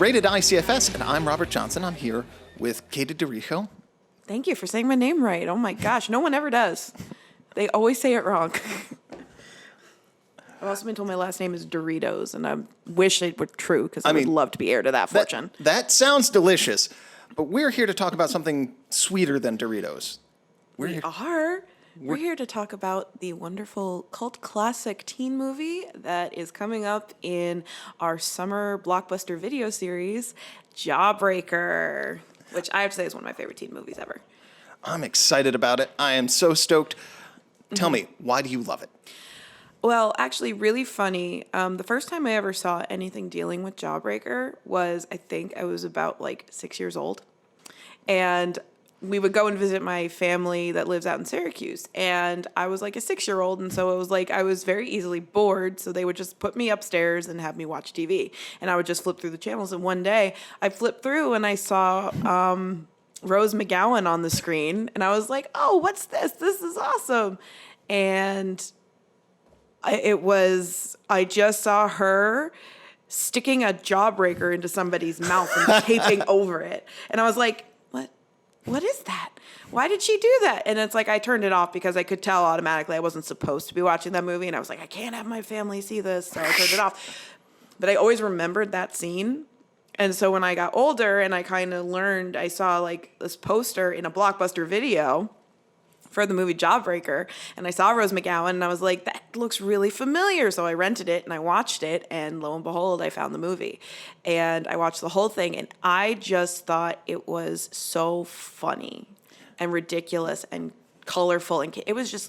Rated ICFS, and I'm Robert Johnson. I'm here with Katie DeRijo. Thank you for saying my name right. Oh my gosh, no one ever does. They always say it wrong. I've also been told my last name is Doritos, and I wish it were true because I would love to be heir to that fortune. That sounds delicious, but we're here to talk about something sweeter than Doritos. We're here to talk about the wonderful cult classic teen movie that is coming up in our summer blockbuster video series, Jawbreaker, which I have to say is one of my favorite teen movies ever. I'm excited about it. I am so stoked. Tell me, why do you love it? Well, actually, really funny. The first time I ever saw anything dealing with Jawbreaker was, I think I was about 6 years old. And we would go and visit my family that lives out in Syracuse. And I was a 6-year-old. And so it was I was very easily bored. So they would just put me upstairs and have me watch TV. And I would just flip through the channels. And one day I flipped through and I saw Rose McGowan on the screen. And I was like, oh, what's this? This is awesome. And I just saw her sticking a Jawbreaker into somebody's mouth and taping over it. And I was like, what is that? Why did she do that? And it's I turned it off because I could tell automatically I wasn't supposed to be watching that movie. And I was like, I can't have my family see this. So I turned it off. But I always remembered that scene. And so when I got older and I kind of learned, I saw this poster in a Blockbuster video for the movie Jawbreaker, and I saw Rose McGowan, and I was like, that looks really familiar. So I rented it, and I watched it, and lo and behold, I found the movie. And I watched the whole thing, and I just thought it was so funny and ridiculous and colorful. And it was just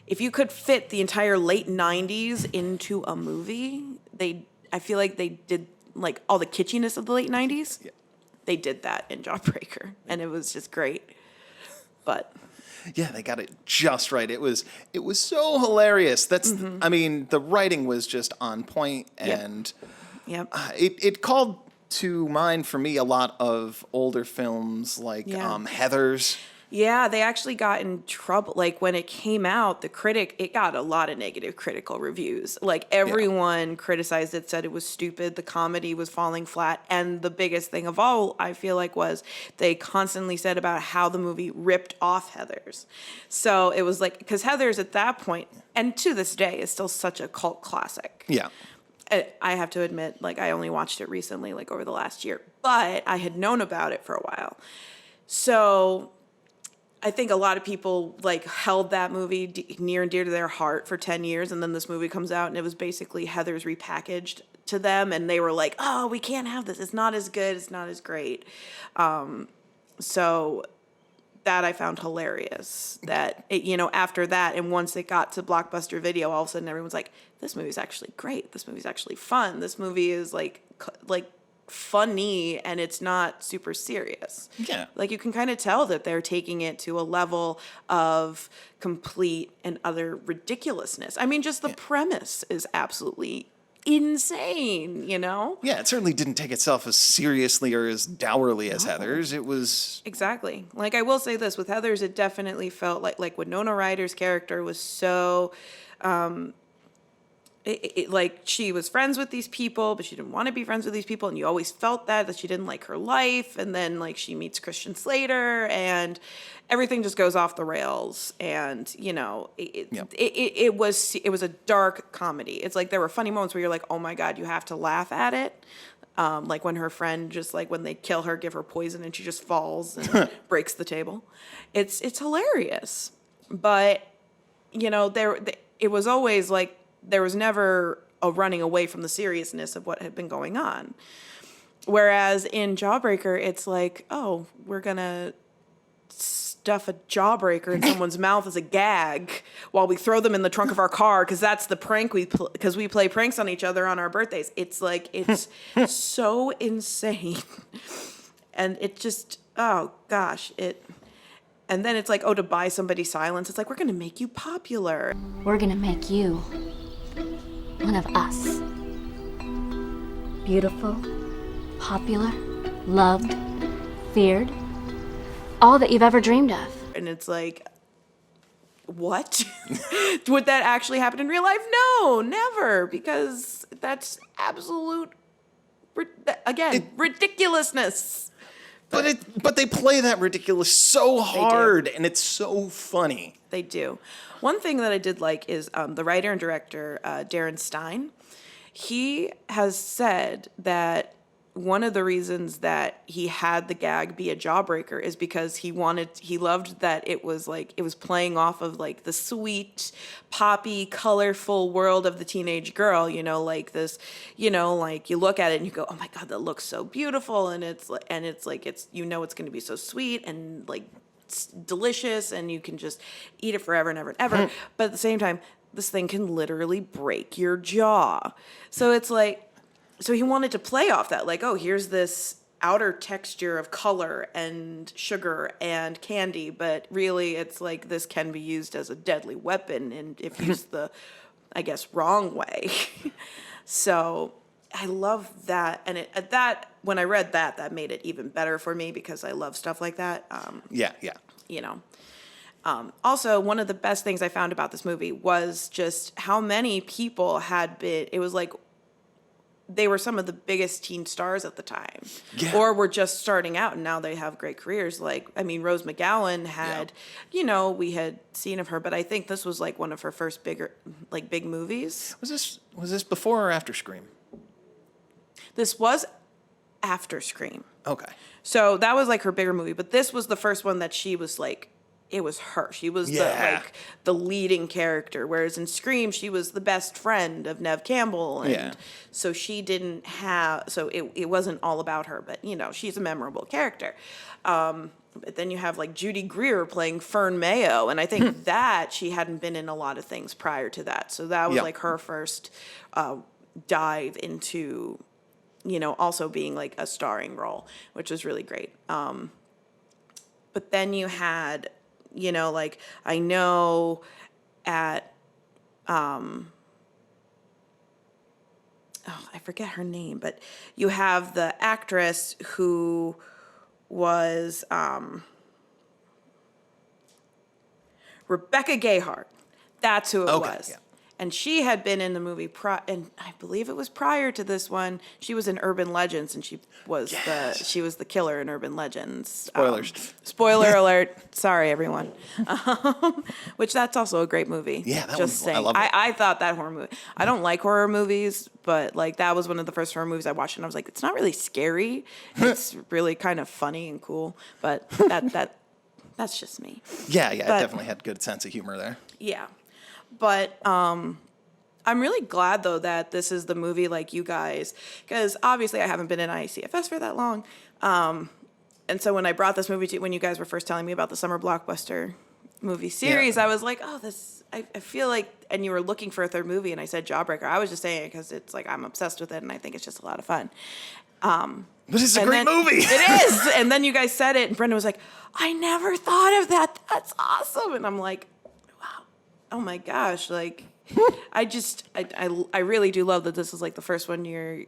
if you could fit the entire late 90s into a movie, I feel like they did, all the kitschiness of the late 90s. Yeah. They did that in Jawbreaker, and it was just great. But yeah, they got it just right. It was so hilarious. That's the writing was just on point, and yep. It called to mind for me a lot of older films like Heathers. Yeah, they actually got in trouble. When it came out, it got a lot of negative critical reviews. Everyone criticized it, said it was stupid, the comedy was falling flat, and the biggest thing of all, I feel was they constantly said about how the movie ripped off Heathers. So it was because Heathers at that point, and to this day, is still such a cult classic. Yeah. I have to admit, I only watched it recently, over the last year, but I had known about it for a while. So I think a lot of people held that movie near and dear to their heart for 10 years. And then this movie comes out and it was basically Heathers repackaged to them. And they were like, oh, we can't have this. It's not as good. It's not as great. So that I found hilarious that after that, and once it got to Blockbuster Video, all of a sudden everyone's like, this movie's actually great. This movie's actually fun. This movie is funny, and it's not super serious. Yeah. You can kind of tell that they're taking it to a level of complete and utter ridiculousness. Just the premise is absolutely insane, Yeah, it certainly didn't take itself as seriously or as dourly as Heathers. It was... Exactly. I will say this, with Heathers, it definitely felt like Winona Ryder's character was so... she was friends with these people, but she didn't want to be friends with these people, and you always felt that she didn't like her life, and then she meets Christian Slater, and everything just goes off the rails, and it was a dark comedy. It's there were funny moments where you're like, oh my god, you have to laugh at it. When her friend just when they kill her, give her poison, and she just falls and breaks the table. It's hilarious, but it was always there was never a running away from the seriousness of what had been going on. Whereas in Jawbreaker, it's oh, we're going to stuff a Jawbreaker in someone's mouth as a gag while we throw them in the trunk of our car because that's the prank because we play pranks on each other on our birthdays. It's it's so insane. And it just, oh gosh, and then it's oh, to buy somebody's silence. It's we're going to make you popular. We're going to make you one of us. Beautiful, popular, loved, feared, all that you've ever dreamed of. And it's what? Would that actually happen in real life? No, never, because that's absolute ridiculousness. But they play that ridiculous so hard, and it's so funny. They do. One thing that I did like is the writer and director, Darren Stein. He has said that one of the reasons that he had the gag be a jawbreaker is because he loved that it was playing off of like the sweet, poppy, colorful world of the teenage girl, like this, like you look at it and you go, oh my God, that looks so beautiful. And it's going to be so sweet and like it's delicious and you can just eat it forever and ever and ever. But at the same time, this thing can literally break your jaw. So it's like, so he wanted to play off that, like, oh, here's this outer texture of color and sugar and candy, but really it's like this can be used as a deadly weapon and if used the, I guess, wrong way. So I love that. And when I read that made it even better for me because I love stuff like that. Yeah. Also, one of the best things I found about this movie was just how many people it was like, they were some of the biggest teen stars at the time, or were just starting out, and now they have great careers. Like, I mean, Rose McGowan had, we had seen of her, but I think this was like one of her first big movies. Was this before or after Scream? This was after Scream. Okay. So that was like her bigger movie, but this was the first one that she was like, it was her. She was the leading character, whereas in Scream she was the best friend of Neve Campbell, and so she didn't have. So it wasn't all about her, but she's a memorable character. But then you have like Judy Greer playing Fern Mayo, and I think that she hadn't been in a lot of things prior to that, so that was like her first dive into, also being like a starring role, which was really great. But then you had. Like I know at, I forget her name, but you have the actress who was Rebecca Gayheart. That's who it was. Yeah. And she had been in the movie, and I believe it was prior to this one. She was in Urban Legends, and she was the killer in Urban Legends. Spoilers. Spoiler alert. Sorry, everyone. Which that's also a great movie. Yeah, that just saying. I love it. I thought that horror movie. I don't like horror movies, but like that was one of the first horror movies I watched, and I was like, it's not really scary. It's really kind of funny and cool. But that's just me. Yeah, it definitely had good sense of humor there. Yeah. But I'm really glad, though, that this is the movie like you guys, because obviously I haven't been in ICFS for that long. And so when I brought this movie to when you guys were first telling me about the summer blockbuster movie series, I was like, oh, I feel like, and you were looking for a third movie, and I said Jawbreaker. I was just saying it because it's like I'm obsessed with it, and I think it's just a lot of fun. But it's a great movie. It is. And then you guys said it, and Brenda was like, I never thought of that. That's awesome. And I'm like, oh my gosh, like, I really do love that this is like the first one you're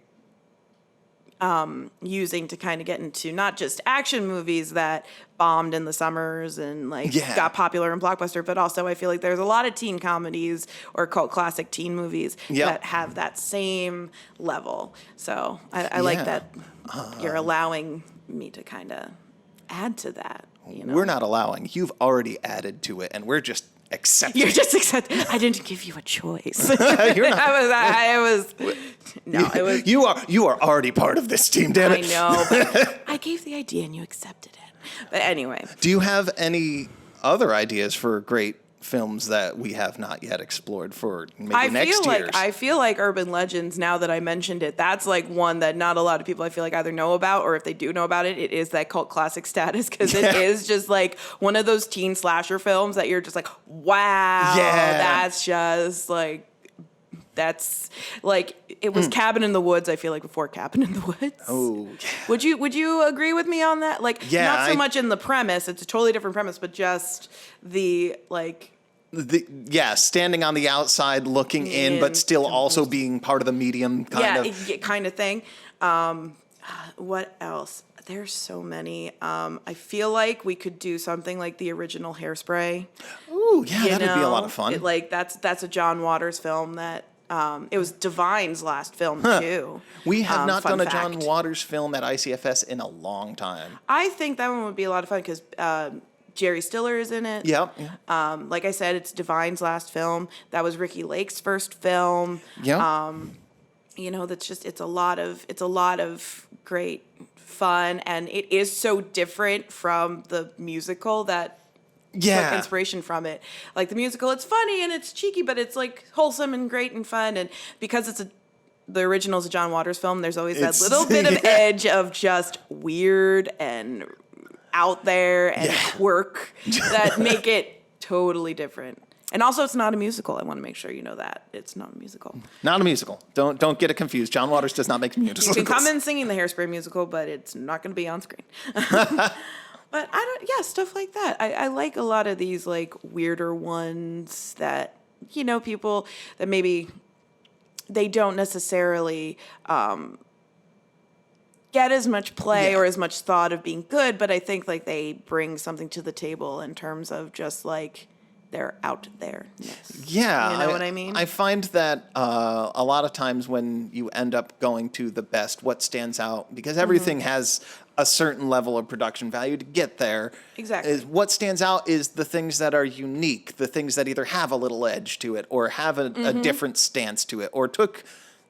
using to kind of get into not just action movies that bombed in the summers and like got popular in Blockbuster, but also I feel like there's a lot of teen comedies or cult classic teen movies that have that same level. So I like that you're allowing me to kind of add to that. We're not allowing. You've already added to it, and we're just accepting. You're just accepting. I didn't give you a choice. You're not. It was. You are already part of this team, damn it. I know, but I gave the idea and you accepted it. But anyway. Do you have any other ideas for great films that we have not yet explored for maybe next year? I feel like Urban Legends, now that I mentioned it, that's like one that not a lot of people I feel like either know about, or if they do know about it, it is that cult classic status, because it is just like one of those teen slasher films that you're just like, wow, that's just like, that's like, it was Cabin in the Woods, I feel like, before Cabin in the Woods. Oh, yeah. Would you agree with me on that? Like, not so much in the premise, it's a totally different premise, but just the, like... standing on the outside, looking in, but still also being part of the medium, kind of thing. What else? There's so many. I feel like we could do something like the original Hairspray. Ooh, yeah, that'd be a lot of fun. That's a John Waters film that It was Divine's last film too. We have not fun done a John fact. Waters film at ICFS in a long time. I think that one would be a lot of fun because Jerry Stiller is in it. Yep. Like I said, it's Divine's last film. That was Ricky Lake's first film. Yep. That's just it's a lot of great fun, and it is so different from the musical that took inspiration from it. Like the musical, it's funny and it's cheeky, but it's like wholesome and great and fun. And because the original is a John Waters film, there's always that little bit of edge of just weird and out there and quirk that make it totally different. And also, it's not a musical. I want to make sure you know that it's not a musical. Not a musical. Don't get it confused. John Waters does not make musicals. You can come in singing the Hairspray musical, but it's not going to be on screen. But stuff like that. I like a lot of these like weirder ones that, people that maybe they don't necessarily get as much play or as much thought of being good, but I think like they bring something to the table in terms of just like they're out there. Yeah. You know what I mean? I find that a lot of times when you end up going to the best, what stands out, because everything has a certain level of production value to get there. Exactly. Is what stands out is the things that are unique, the things that either have a little edge to it or have a different stance to it or took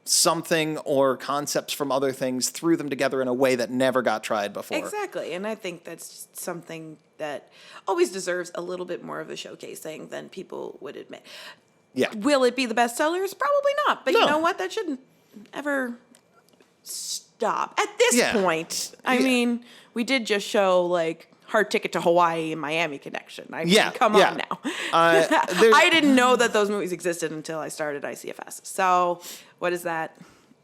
something or concepts from other things, threw them together in a way that never got tried before. Exactly. And I think that's just something that always deserves a little bit more of a showcasing than people would admit. Yeah. Will it be the bestsellers? Probably not. But No. you know what? That shouldn't ever stop. At this point, I mean, we did just show like Hard Ticket to Hawaii and Miami Connection. I mean, come on now. I didn't know that those movies existed until I started ICFS. So what is that?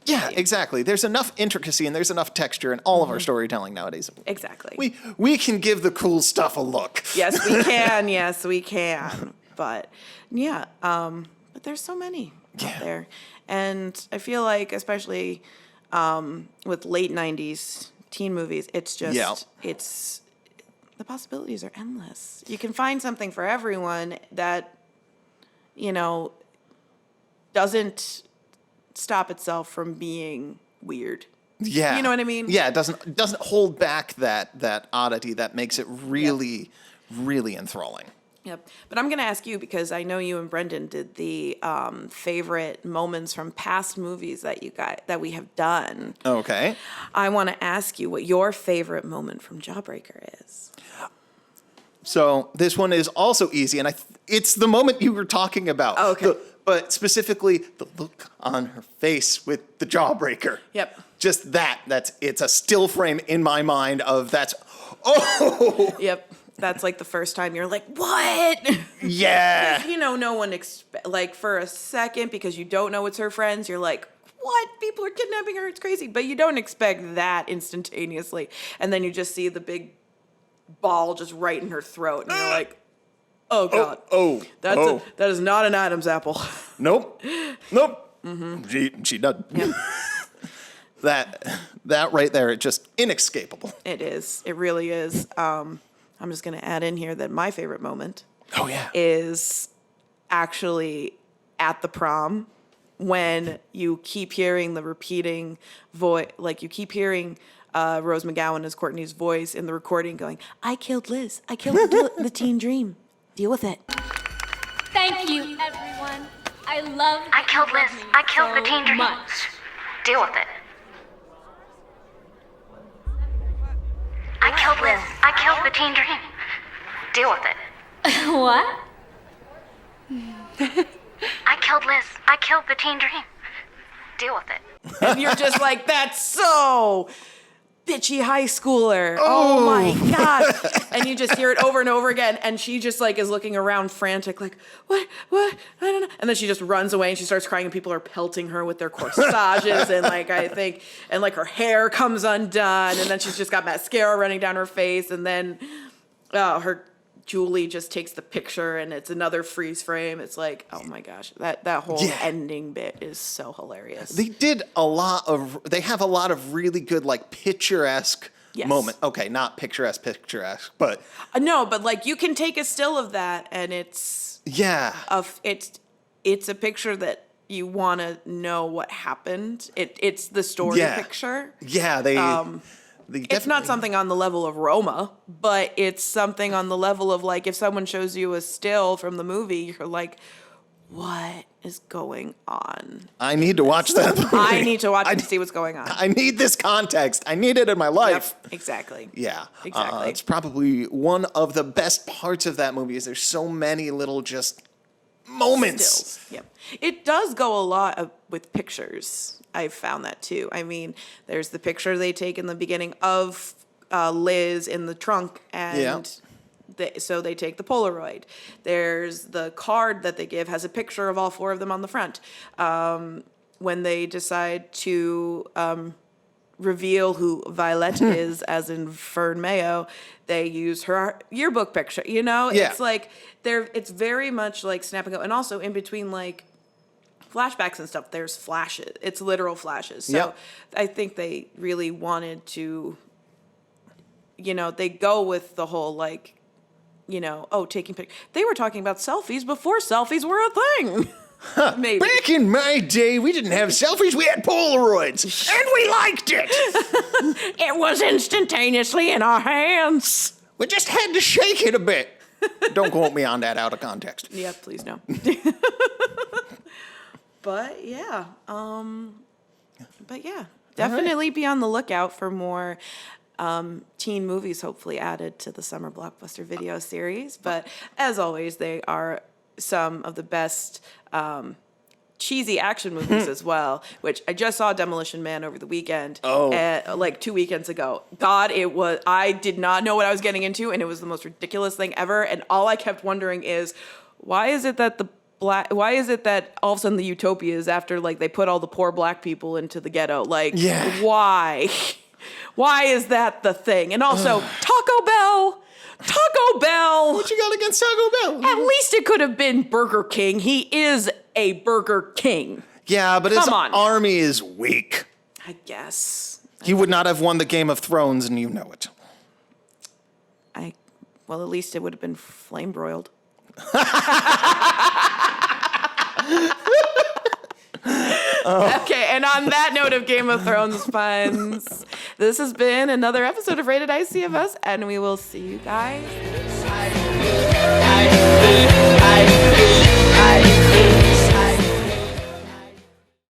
Yeah, exactly. There's enough intricacy and there's enough texture in all of our storytelling nowadays. Exactly. We can give the cool stuff a look. Yes, we can. Yes, we can. But but there's so many out there. And I feel like, especially with late 90s teen movies, it's just, the possibilities are endless. You can find something for everyone that, doesn't stop itself from being weird. Yeah. You know what I mean? Yeah, it doesn't hold back that oddity that makes it really, really enthralling. Yep. But I'm going to ask you, because I know you and Brendan did the favorite moments from past movies that we have done. Okay. I want to ask you what your favorite moment from Jawbreaker is. So this one is also easy, and it's the moment you were talking about. Okay. But specifically, the look on her face with the Jawbreaker. Yep. Just it's a still frame in my mind of Yep. That's like the first time you're like, what? Yeah. No one like for a second, because you don't know it's her friends, you're like, what? People are kidnapping her. It's crazy. But you don't expect that instantaneously. And then you just see the big ball just right in her throat. And you're like, oh, God. That is not an Adam's apple. Nope. Mm-hmm. She doesn't. Yep. That right there, it's just inescapable. It is. It really is. I'm just going to add in here that my favorite moment is actually at the prom, when you keep hearing the repeating voice, like you keep hearing Rose McGowan as Courtney's voice in the recording going, I killed Liz. I killed the teen dream. Deal with it. Thank you, everyone. I killed Liz. I killed the teen dream. Deal with it. I killed Liz. I killed the teen dream. Deal with it. What? I killed Liz. I killed the teen dream. Deal with it. And you're just like, that's so bitchy high schooler. Oh my God. And you just hear it over and over again. And she just like is looking around frantic, like, what? I don't know. And then she just runs away and she starts crying and people are pelting her with their corsages. And like, I think, and like her hair comes undone. And then she's just got mascara running down her face. And then her Julie just takes the picture and it's another freeze frame. It's like, oh my gosh, that whole ending bit is so hilarious. They have a lot of really good, like, picturesque moment. Okay, not picturesque, but. No, but like you can take a still of that and it's. Yeah. It's a picture that you want to know what happened. It's the story picture. Yeah, they It's not something on the level of Roma, but it's something on the level of like if someone shows you a still from the movie, you're like, what is going on? I need to watch that movie. I need to watch it to see what's going on. I need this context. I need it in my life. Yep, exactly. Yeah. Exactly. It's probably one of the best parts of that movie is there's so many little just moments. Stills. Yep. It does go a lot with pictures. I've found that too. I mean, there's the picture they take in the beginning of Liz in the trunk, and so they take the Polaroid. There's the card that they give has a picture of all four of them on the front. When they decide to reveal who Violet is, as in Fern Mayo, they use her yearbook picture. You know, it's like it's very much like snapping up, and also in between like flashbacks and stuff, there's flashes. It's literal flashes. So I think they really wanted to, they go with the whole like, taking pictures. They were talking about selfies before selfies were a thing. Maybe. Back in my day, we didn't have selfies, we had Polaroids, and we liked it. It was instantaneously in our hands. We just had to shake it a bit. Don't quote me on that out of context. Yeah, please no. But yeah, definitely be on the lookout for more teen movies, hopefully added to the Summer Blockbuster Video series. But as always, they are some of the best cheesy action movies as well, which I just saw Demolition Man over the weekend. Like 2 weekends ago. God, I did not know what I was getting into, and it was the most ridiculous thing ever. And all I kept wondering is, why is it that why is it that all of a sudden the utopia is after like they put all the poor black people into the ghetto? Like, why? Why is that the thing? And also, Taco Bell. What you got against Taco Bell? At least it could have been Burger King. He is a Burger King. Yeah, but his army is weak. I guess. He would not have won the Game of Thrones, and you know it. Well, at least it would have been flame broiled. Okay, and on that note of Game of Thrones puns, this has been another episode of Rated ICFS, and we will see you guys.